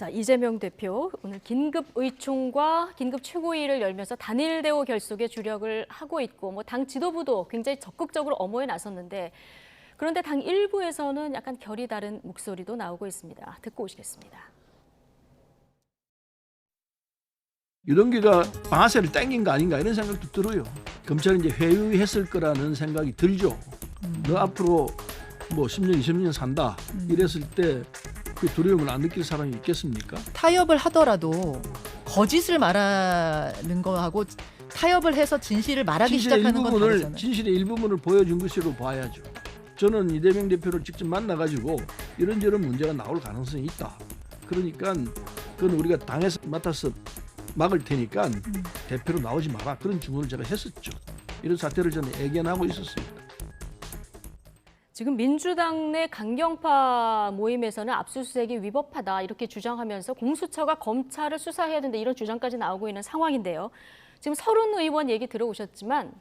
자, 이재명 대표 오늘 긴급 의총과 긴급 최고위를 열면서 단일 대우 결속에 주력을 하고 있고 당 지도부도 굉장히 적극적으로 엄호에 나섰는데 그런데 당 일부에서는 약간 결이 다른 목소리도 나오고 있습니다. 듣고 오시겠습니다. 유동규가 방아쇠를 당긴 거 아닌가 이런 생각도 들어요. 검찰이 이제 회유했을 거라는 생각이 들죠. 너 앞으로 뭐 10년, 20년 산다 이랬을 때 그 두려움을 안 느낄 사람이 있겠습니까? 타협을 하더라도 거짓을 말하는 거하고 타협을 해서 진실을 말하기 시작하는 건 다르잖아요. 진실의 일부분을 보여준 것으로 봐야죠. 저는 이재명 대표를 직접 만나가지고 이런저런 문제가 나올 가능성이 있다. 그러니까 그건 우리가 당에서 맡아서 막을 테니까 대표로 나오지 마라. 그런 주문을 제가 했었죠. 이런 사태를 저는 예견하고 있었습니다. 지금 민주당 내 강경파 모임에서는 압수수색이 위법하다 이렇게 주장하면서 공수처가 검찰을 수사해야 된다 이런 주장까지 나오고 있는 상황인데요. 지금 서른 의원 얘기 들어오셨지만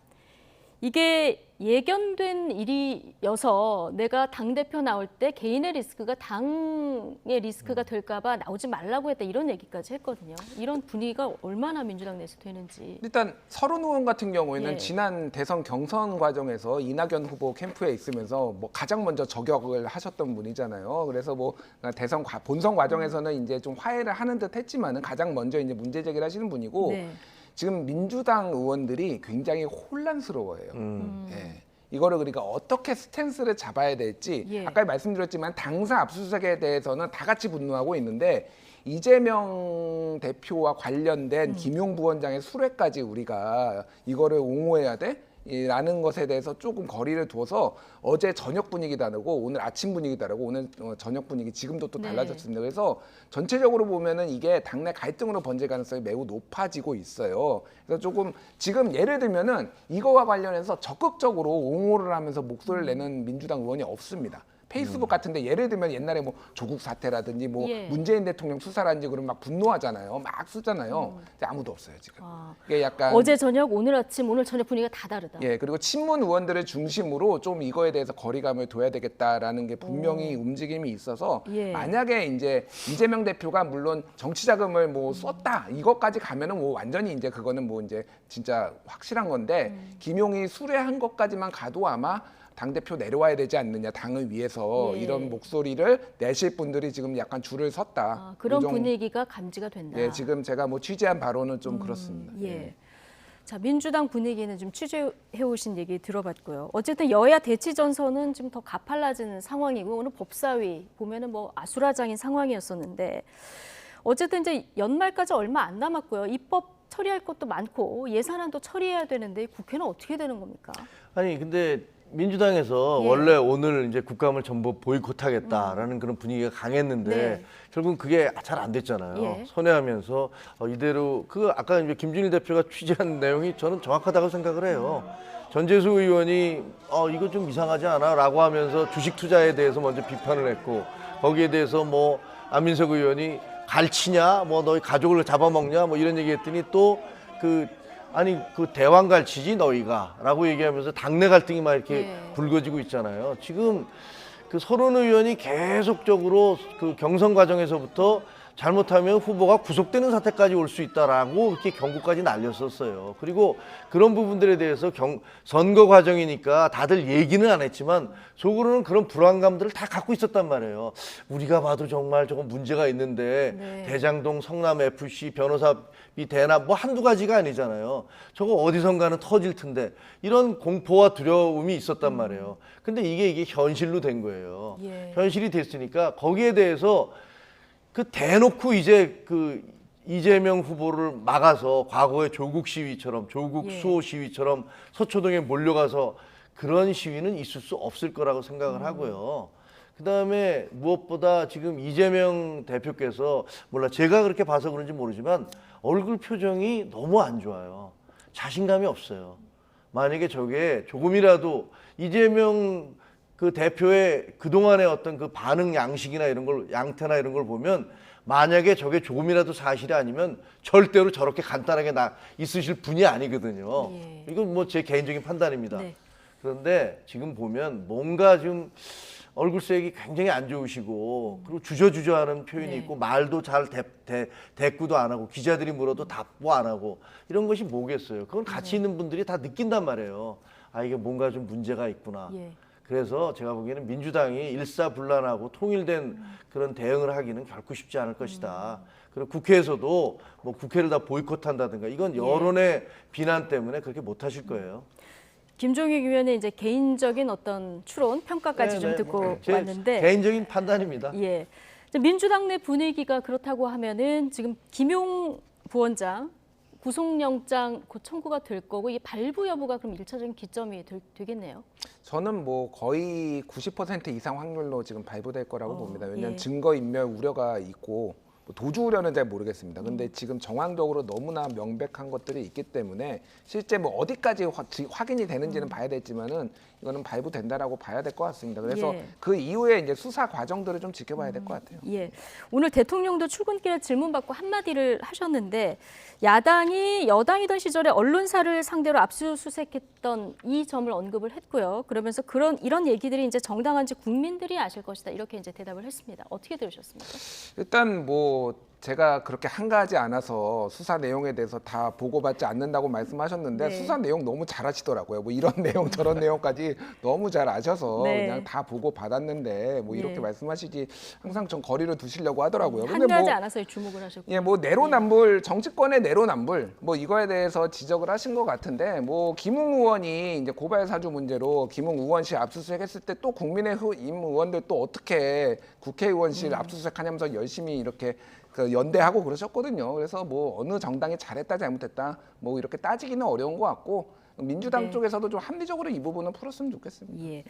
이게 예견된 일이어서 내가 당대표 나올 때 개인의 리스크가 당의 리스크가 될까 봐 나오지 말라고 했다 이런 얘기까지 했거든요. 이런 분위기가 얼마나 민주당 내에서 되는지. 일단 서른 의원 같은 경우에는 예. 지난 대선 경선 과정에서 이낙연 후보 캠프에 있으면서 가장 먼저 저격을 하셨던 분이잖아요. 그래서 대선 본선 과정에서는 이제 좀 화해를 하는 듯 했지만은 가장 먼저 이제 문제 제기를 하시는 분이고 네. 지금 민주당 의원들이 굉장히 혼란스러워해요. 예. 이거를 그러니까 어떻게 스탠스를 잡아야 될지 예. 아까 말씀드렸지만 당사 압수수색에 대해서는 다 같이 분노하고 있는데 이재명 대표와 관련된 김용 부원장의 수뢰까지 우리가 이거를 옹호해야 돼? 라는 것에 대해서 조금 거리를 둬서 어제 저녁 분위기 다르고 오늘 아침 분위기 다르고 오늘 저녁 분위기 지금도 또 달라졌습니다. 그래서 전체적으로 보면은 이게 당내 갈등으로 번질 가능성이 매우 높아지고 있어요. 그래서 조금 지금 예를 들면은 이거와 관련해서 적극적으로 옹호를 하면서 목소리를 내는 민주당 의원이 없습니다. 페이스북 같은데 예를 들면 옛날에 조국 사태라든지 예. 문재인 대통령 수사라든지 그러면 막 분노하잖아요. 막 쓰잖아요. 근데 아무도 없어요 지금. 이게 약간 어제 저녁, 오늘 아침, 오늘 저녁 분위기가 다 다르다. 예, 그리고 친문 의원들을 중심으로 좀 이거에 대해서 거리감을 둬야 되겠다라는 게 분명히 움직임이 있어서 예. 만약에 이제 이재명 대표가 물론 정치 자금을 썼다 이것까지 가면은 완전히 이제 그거는 이제 진짜 확실한 건데 김용이 수뢰한 것까지만 가도 아마 당대표 내려와야 되지 않느냐 당을 위해서 예. 이런 목소리를 내실 분들이 지금 약간 줄을 섰다. 그런 이 정도. 분위기가 감지가 된다. 예, 지금 제가 취재한 바로는 좀 그렇습니다. 예. 자, 민주당 분위기는 좀 취재해 오신 얘기 들어봤고요. 어쨌든 여야 대치 전선은 좀 더 가팔라지는 상황이고 오늘 법사위 보면은 아수라장인 상황이었었는데 어쨌든 이제 연말까지 얼마 안 남았고요. 입법 처리할 것도 많고 예산안도 처리해야 되는데 국회는 어떻게 되는 겁니까? 아니 근데 민주당에서 예. 원래 오늘 이제 국감을 전부 보이콧하겠다라는 그런 분위기가 강했는데 네. 결국은 그게 잘 안 됐잖아요. 예. 선회하면서 이대로 아까 이제 김준일 대표가 취재한 내용이 저는 정확하다고 생각을 해요. 전재수 의원이 이거 좀 이상하지 않아?라고 하면서 주식 투자에 대해서 먼저 비판을 했고 거기에 대해서 안민석 의원이 갈치냐, 너희 가족을 잡아먹냐, 이런 얘기했더니 또 아니 대왕갈치지 너희가 라고 얘기하면서 당내 갈등이 막 이렇게 예. 불거지고 있잖아요. 지금 서른 의원이 계속적으로 경선 과정에서부터 잘못하면 후보가 구속되는 사태까지 올 수 있다라고 이렇게 경고까지 날렸었어요. 그리고 그런 부분들에 대해서 선거 과정이니까 다들 얘기는 안 했지만 속으로는 그런 불안감들을 다 갖고 있었단 말이에요. 우리가 봐도 정말 조금 문제가 있는데 네. 대장동 성남FC 변호사비 대납 한두 가지가 아니잖아요. 저거 어디선가는 터질 텐데 이런 공포와 두려움이 있었단 말이에요. 근데 이게 현실로 된 거예요. 예. 현실이 됐으니까 거기에 대해서 대놓고 이제 이재명 후보를 막아서 과거의 조국 시위처럼 조국 예. 수호 시위처럼 서초동에 몰려가서 그런 시위는 있을 수 없을 거라고 생각을 하고요. 그다음에 무엇보다 지금 이재명 대표께서 제가 그렇게 봐서 그런지 모르지만 얼굴 표정이 너무 안 좋아요. 자신감이 없어요. 만약에 저게 조금이라도 이재명 대표의 그동안의 어떤 반응 양식이나 이런 걸, 양태나 이런 걸 보면 만약에 저게 조금이라도 사실이 아니면 절대로 저렇게 간단하게 있으실 분이 아니거든요. 예. 이건 제 개인적인 판단입니다. 네. 그런데 지금 보면 뭔가 좀 얼굴색이 굉장히 안 좋으시고 그리고 주저주저하는 표현이 네. 있고 말도 잘 대꾸도 안 하고 기자들이 물어도 답도 안 하고 이런 것이 뭐겠어요. 그건 같이 있는 분들이 다 느낀단 말이에요. 아 이게 뭔가 좀 문제가 있구나. 예. 그래서 제가 보기에는 민주당이 일사불란하고 통일된 그런 대응을 하기는 결코 쉽지 않을 것이다. 그리고 국회에서도 뭐 국회를 다 보이콧한다든가 이건 여론의 비난 때문에 그렇게 못 하실 거예요. 김종익 의원의 이제 개인적인 어떤 추론, 평가까지 좀 듣고 제 왔는데 개인적인 판단입니다. 예. 이제 민주당 내 분위기가 그렇다고 하면은 지금 김용 부원장 구속영장 곧 청구가 될 거고 이 발부 여부가 그럼 일차적인 기점이 되겠네요. 저는 뭐 거의 90% 이상 확률로 지금 발부될 거라고 봅니다. 왜냐하면 예. 증거 인멸 우려가 있고 뭐 도주 우려는 잘 모르겠습니다. 근데 지금 정황적으로 너무나 명백한 것들이 있기 때문에 실제 뭐 어디까지 확인이 되는지는 봐야 되지만은 이거는 발부된다라고 봐야 될 것 같습니다. 그래서 예. 그 이후에 이제 수사 과정들을 좀 지켜봐야 될 것 같아요. 예. 오늘 대통령도 출근길에 질문받고 한마디를 하셨는데 야당이 여당이던 시절에 언론사를 상대로 압수수색했던 이 점을 언급을 했고요. 그러면서 이런 얘기들이 이제 정당한지 국민들이 아실 것이다. 이렇게 이제 대답을 했습니다. 어떻게 들으셨습니까? 일단 뭐 제가 그렇게 한가하지 않아서 수사 내용에 대해서 다 보고받지 않는다고 말씀하셨는데 네. 수사 내용 너무 잘 아시더라고요. 뭐 이런 내용 저런 내용까지 너무 잘 아셔서 네. 그냥 다 보고받았는데 뭐 이렇게 네. 말씀하시지 항상 좀 거리를 두시려고 하더라고요. 근데 한가하지 뭐 않아서 주목을 하셨고. 예, 뭐 내로남불 정치권의 내로남불 뭐 이거에 대해서 지적을 하신 것 같은데 뭐 김웅 의원이 이제 고발 사주 문제로 김웅 의원실 압수수색했을 때 또 국민의힘 의원들 또 어떻게 국회의원실 압수수색하냐면서 열심히 이렇게 그 연대하고 그러셨거든요. 그래서 뭐 어느 정당이 잘했다 잘못했다 뭐 이렇게 따지기는 어려운 것 같고 민주당 네. 쪽에서도 좀 합리적으로 이 부분은 풀었으면 좋겠습니다. 예.